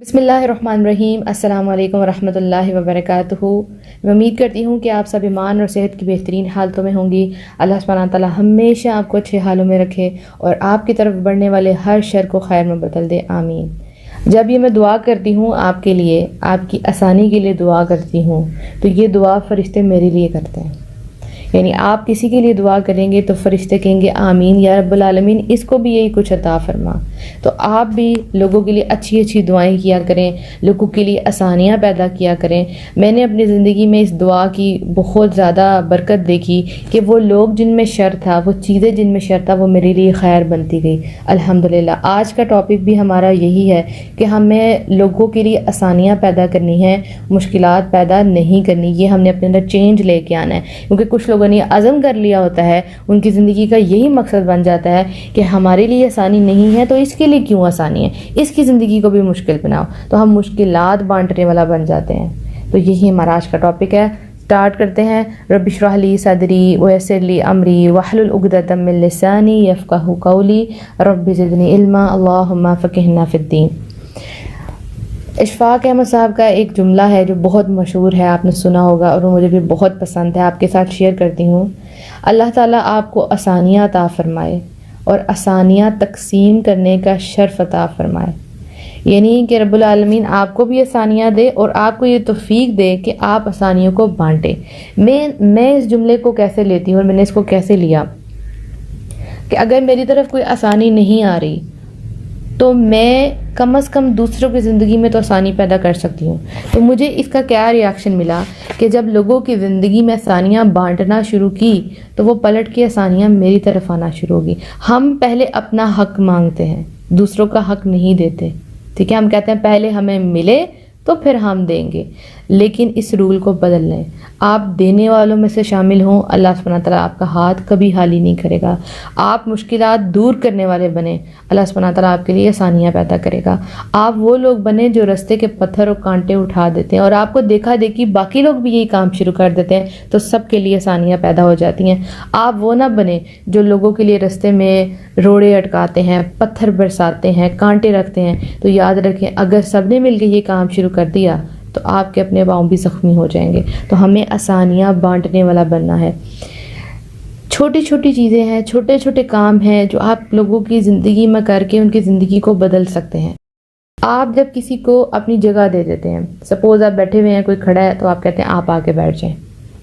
بسم اللہ الرحمن الرحیم۔ السلام علیکم ورحمۃ اللہ وبرکاتہ۔ میں امید کرتی ہوں کہ آپ سب ایمان اور صحت کی بہترین حالتوں میں ہوں گی۔ اللہ سبحانہ تعالیٰ ہمیشہ آپ کو اچھے حالوں میں رکھے اور آپ کی طرف بڑھنے والے ہر شر کو خیر میں بدل دے، آمین۔ جب یہ میں دعا کرتی ہوں آپ کے لیے، آپ کی آسانی کے لیے دعا کرتی ہوں، تو یہ دعا فرشتے میرے لیے کرتے ہیں۔ یعنی آپ کسی کے لیے دعا کریں گے تو فرشتے کہیں گے آمین یا رب العالمین، اس کو بھی یہی کچھ عطا فرما۔ تو آپ بھی لوگوں کے لیے اچھی اچھی دعائیں کیا کریں، لوگوں کے لیے آسانیاں پیدا کیا کریں۔ میں نے اپنی زندگی میں اس دعا کی بہت زیادہ برکت دیکھی کہ وہ لوگ جن میں شر تھا، وہ چیزیں جن میں شر تھا، وہ میرے لیے خیر بنتی گئی، الحمدللہ۔ آج کا ٹاپک بھی ہمارا یہی ہے کہ ہمیں لوگوں کے لیے آسانیاں پیدا کرنی ہیں، مشکلات پیدا نہیں کرنی۔ یہ ہم نے اپنے اندر چینج لے کے آنا ہے، کیونکہ کچھ لوگوں نے عزم کر لیا ہوتا ہے، ان کی زندگی کا یہی مقصد بن جاتا ہے کہ ہمارے لیے آسانی نہیں ہے تو اس کے لیے کیوں آسانی ہے، اس کی زندگی کو بھی مشکل بناؤ، تو ہم مشکلات بانٹنے والا بن جاتے ہیں۔ تو یہی ہمارا آج کا ٹاپک ہے۔ سٹارٹ کرتے ہیں۔ رب اشرح لی صدری ویسر لی امری واحلل عقدۃ من لسانی یفقہوا قولی رب زدنی علما اللہم فقہنا فی الدین۔ اشفاق احمد صاحب کا ایک جملہ ہے جو بہت مشہور ہے، آپ نے سنا ہوگا، اور وہ مجھے بھی بہت پسند ہے، آپ کے ساتھ شیئر کرتی ہوں۔ اللہ تعالیٰ آپ کو آسانیاں عطا فرمائے اور آسانیاں تقسیم کرنے کا شرف عطا فرمائے۔ یعنی کہ رب العالمین آپ کو بھی آسانیاں دے اور آپ کو یہ توفیق دے کہ آپ آسانیوں کو بانٹیں۔ میں اس جملے کو کیسے لیتی ہوں اور میں نے اس کو کیسے لیا کہ اگر میری طرف کوئی آسانی نہیں آ رہی تو میں کم از کم دوسروں کی زندگی میں تو آسانی پیدا کر سکتی ہوں۔ تو مجھے اس کا کیا ریاکشن ملا کہ جب لوگوں کی زندگی میں آسانیاں بانٹنا شروع کی تو وہ پلٹ کے آسانیاں میری طرف آنا شروع ہوگی۔ ہم پہلے اپنا حق مانگتے ہیں، دوسروں کا حق نہیں دیتے، ٹھیک ہے؟ ہم کہتے ہیں پہلے ہمیں ملے تو پھر ہم دیں گے، لیکن اس رول کو بدل لیں۔ آپ دینے والوں میں سے شامل ہوں، اللہ سبحانہ تعالیٰ آپ کا ہاتھ کبھی خالی نہیں کرے گا۔ آپ مشکلات دور کرنے والے بنیں، اللہ سبحانہ تعالیٰ آپ کے لیے آسانیاں پیدا کرے گا۔ آپ وہ لوگ بنیں جو رستے کے پتھر اور کانٹے اٹھا دیتے ہیں، اور آپ کو دیکھا دیکھی باقی لوگ بھی یہی کام شروع کر دیتے ہیں تو سب کے لیے آسانیاں پیدا ہو جاتی ہیں۔ آپ وہ نہ بنیں جو لوگوں کے لیے رستے میں روڑے اٹکاتے ہیں، پتھر برساتے ہیں، کانٹے رکھتے ہیں۔ تو یاد رکھیں، اگر سب نے مل کے یہ کام شروع کر دیا تو آپ کے اپنے پاؤں بھی زخمی ہو جائیں گے۔ تو ہمیں آسانیاں بانٹنے والا بننا ہے۔ چھوٹی چھوٹی چیزیں ہیں، چھوٹے چھوٹے کام ہیں جو آپ لوگوں کی زندگی میں کر کے ان کی زندگی کو بدل سکتے ہیں۔ آپ جب کسی کو اپنی جگہ دے دیتے ہیں، سپوز آپ بیٹھے ہوئے ہیں، کوئی کھڑا ہے تو آپ کہتے ہیں آپ آ کے بیٹھ جائیں،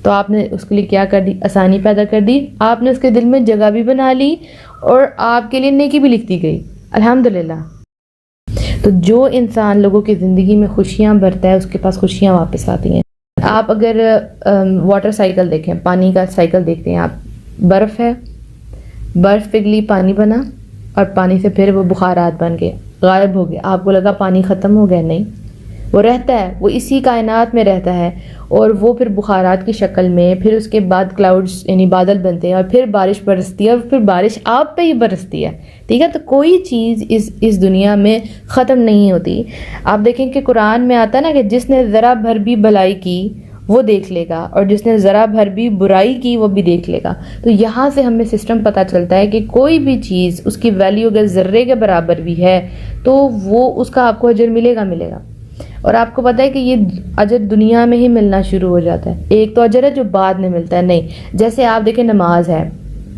تو آپ نے اس کے لیے کیا کر دی؟ آسانی پیدا کر دی۔ آپ نے اس کے دل میں جگہ بھی بنا لی اور آپ کے لیے نیکی بھی لکھ دی گئی، الحمدللہ۔ تو جو انسان لوگوں کی زندگی میں خوشیاں بھرتا ہے، اس کے پاس خوشیاں واپس آتی ہیں۔ آپ اگر واٹر سائیکل دیکھیں، پانی کا سائیکل دیکھتے ہیں، آپ برف ہے، برف پگھلی، پانی بنا، اور پانی سے پھر وہ بخارات بن گئے، غائب ہو گئے۔ آپ کو لگا پانی ختم ہو گیا، نہیں، وہ رہتا ہے، وہ اسی کائنات میں رہتا ہے، اور وہ پھر بخارات کی شکل میں، پھر اس کے بعد کلاؤڈز یعنی بادل بنتے ہیں، اور پھر بارش برستی ہے، اور پھر بارش آپ پہ ہی برستی ہے، ٹھیک ہے؟ تو کوئی چیز اس دنیا میں ختم نہیں ہوتی۔ آپ دیکھیں کہ قرآن میں آتا ہے نا کہ جس نے ذرا بھر بھی بھلائی کی وہ دیکھ لے گا، اور جس نے ذرا بھر بھی برائی کی وہ بھی دیکھ لے گا۔ تو یہاں سے ہمیں سسٹم پتہ چلتا ہے کہ کوئی بھی چیز، اس کی ویلیو اگر ذرے کے برابر بھی ہے تو وہ اس کا آپ کو اجر ملے گا۔ اور آپ کو پتہ ہے کہ یہ اجر دنیا میں ہی ملنا شروع ہو جاتا ہے۔ ایک تو اجر ہے جو بعد میں ملتا ہے، نہیں، جیسے آپ دیکھیں نماز ہے،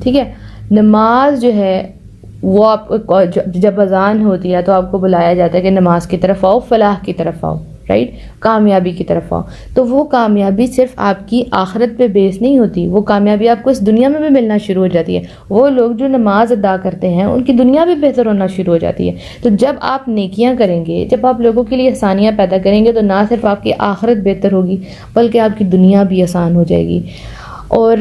ٹھیک ہے؟ نماز جو ہے وہ آپ جب اذان ہوتی ہے تو آپ کو بلایا جاتا ہے کہ نماز کی طرف آؤ، فلاح کی طرف آؤ، رائٹ، کامیابی کی طرف آؤ۔ تو وہ کامیابی صرف آپ کی آخرت پہ بیس نہیں ہوتی، وہ کامیابی آپ کو اس دنیا میں بھی ملنا شروع ہو جاتی ہے۔ وہ لوگ جو نماز ادا کرتے ہیں ان کی دنیا بھی بہتر ہونا شروع ہو جاتی ہے۔ تو جب آپ نیکیاں کریں گے، جب آپ لوگوں کے لیے آسانیاں پیدا کریں گے، تو نہ صرف آپ کی آخرت بہتر ہوگی بلکہ آپ کی دنیا بھی آسان ہو جائے گی۔ اور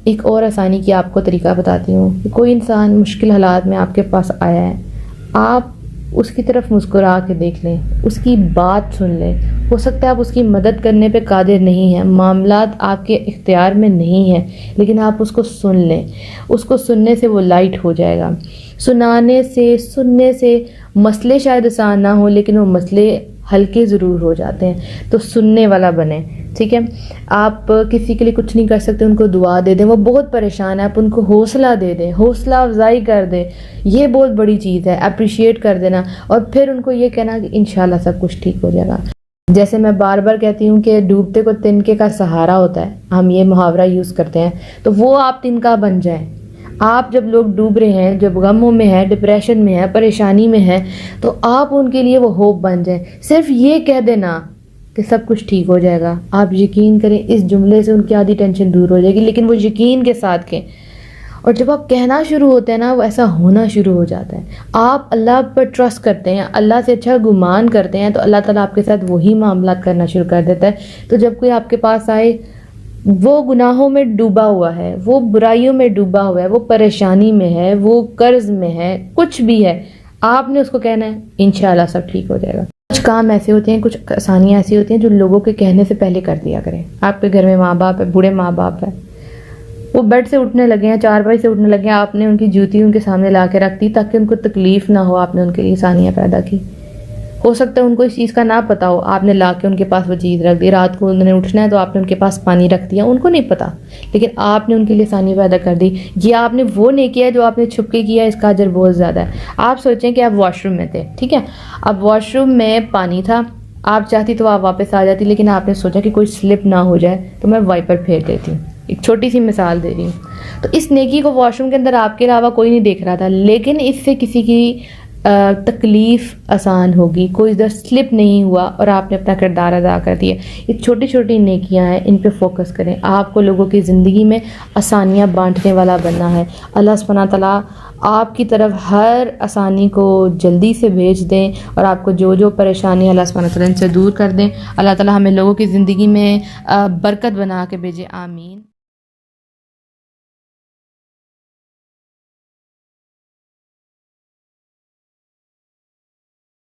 ایک اور آسانی کی آپ کو طریقہ بتاتی ہوں کہ کوئی انسان مشکل حالات میں آپ کے پاس آیا ہے، آپ اس کی طرف مسکرا کے دیکھ لیں، اس کی بات سن لیں۔ ہو سکتا ہے آپ اس کی مدد کرنے پہ قادر نہیں ہیں، معاملات آپ کے اختیار میں نہیں ہیں، لیکن آپ اس کو سن لیں۔ اس کو سننے سے وہ لائٹ ہو جائے گا۔ سننے سے مسئلے شاید آسان نہ ہو، لیکن وہ مسئلے ہلکے ضرور ہو جاتے ہیں۔ تو سننے والا بنیں، ٹھیک ہے. آپ کسی کے لیے کچھ نہیں کر سکتے، ان کو دعا دے دیں، وہ بہت پریشان ہے، آپ ان کو حوصلہ دے دیں، حوصلہ افزائی کر دیں، یہ بہت بڑی چیز ہے. اپریشیٹ کر دینا اور پھر ان کو یہ کہنا کہ انشاءاللہ سب کچھ ٹھیک ہو جائے گا. جیسے میں بار بار کہتی ہوں کہ ڈوبتے کو تنکے کا سہارا ہوتا ہے، ہم یہ محاورہ یوز کرتے ہیں، تو وہ آپ تنکا بن جائیں. آپ جب لوگ ڈوب رہے ہیں، جب غموں میں ہیں، ڈپریشن میں ہیں، پریشانی میں ہیں، تو آپ ان کے لیے وہ ہوپ بن جائیں. صرف یہ کہہ دینا کہ سب کچھ ٹھیک ہو جائے گا، آپ یقین کریں اس جملے سے ان کی آدھی ٹینشن دور ہو جائے گی. لیکن وہ یقین کے ساتھ کہیں، اور جب آپ کہنا شروع ہوتے ہیں نا، وہ ایسا ہونا شروع ہو جاتا ہے. آپ اللہ پر ٹرسٹ کرتے ہیں، اللہ سے اچھا گمان کرتے ہیں، تو اللہ تعالیٰ آپ کے ساتھ وہی معاملات کرنا شروع کر دیتا ہے. تو جب کوئی آپ کے پاس آئے، وہ گناہوں میں ڈوبا ہوا ہے، وہ برائیوں میں ڈوبا ہوا ہے، وہ پریشانی میں ہے، وہ قرض میں ہے، کچھ بھی ہے، آپ نے اس کو کہنا ہے انشاءاللہ سب ٹھیک ہو جائے گا. کچھ کام ایسے ہوتے ہیں، کچھ آسانیاں ایسی ہوتی ہیں جو لوگوں کے کہنے سے پہلے کر دیا کریں. آپ کے گھر میں ماں باپ ہے، بوڑھے ماں باپ ہے، وہ بیڈ سے اٹھنے لگے ہیں، چارپائی سے اٹھنے لگے ہیں، آپ نے ان کی جوتی ان کے سامنے لا کے رکھ دی تاکہ ان کو تکلیف نہ ہو. آپ نے ان کے لیے آسانیاں پیدا کی. ہو سکتا ہے ان کو اس چیز کا نہ پتا ہو، آپ نے لا کے ان کے پاس وہ چیز رکھ دی. رات کو انہوں نے اٹھنا ہے تو آپ نے ان کے پاس پانی رکھ دیا، ان کو نہیں پتا، لیکن آپ نے ان کے لیے آسانی پیدا کر دی. یہ آپ نے وہ نہیں کیا جو آپ نے چھپ کے کیا، اس کا اجر بہت زیادہ ہے. آپ سوچیں کہ آپ واش روم میں تھے، ٹھیک ہے، اب واش روم میں پانی تھا، آپ چاہتی تو آپ واپس آ جاتی، لیکن آپ نے سوچا کہ کوئی سلپ نہ ہو جائے تو میں وائپر پھیر دیتی ہوں. ایک چھوٹی سی مثال دے رہی ہوں. تو اس نیکی کو واش روم کے اندر آپ کے علاوہ کوئی نہیں دیکھ رہا تھا، لیکن اس سے کسی کی تکلیف آسان ہوگی، کوئی ادھر سلپ نہیں ہوا اور آپ نے اپنا کردار ادا کر دیا. یہ چھوٹی چھوٹی نیکیاں ہیں، ان پہ فوکس کریں. آپ کو لوگوں کی زندگی میں آسانیاں بانٹنے والا بننا ہے. اللہ سبحانہ تعالیٰ آپ کی طرف ہر آسانی کو جلدی سے بھیج دیں اور آپ کو جو جو پریشانی اللہ سبحانہ تعالیٰ ان سے دور کر دیں. اللہ تعالیٰ ہمیں لوگوں کی زندگی میں برکت بنا کے بھیجے. آمین.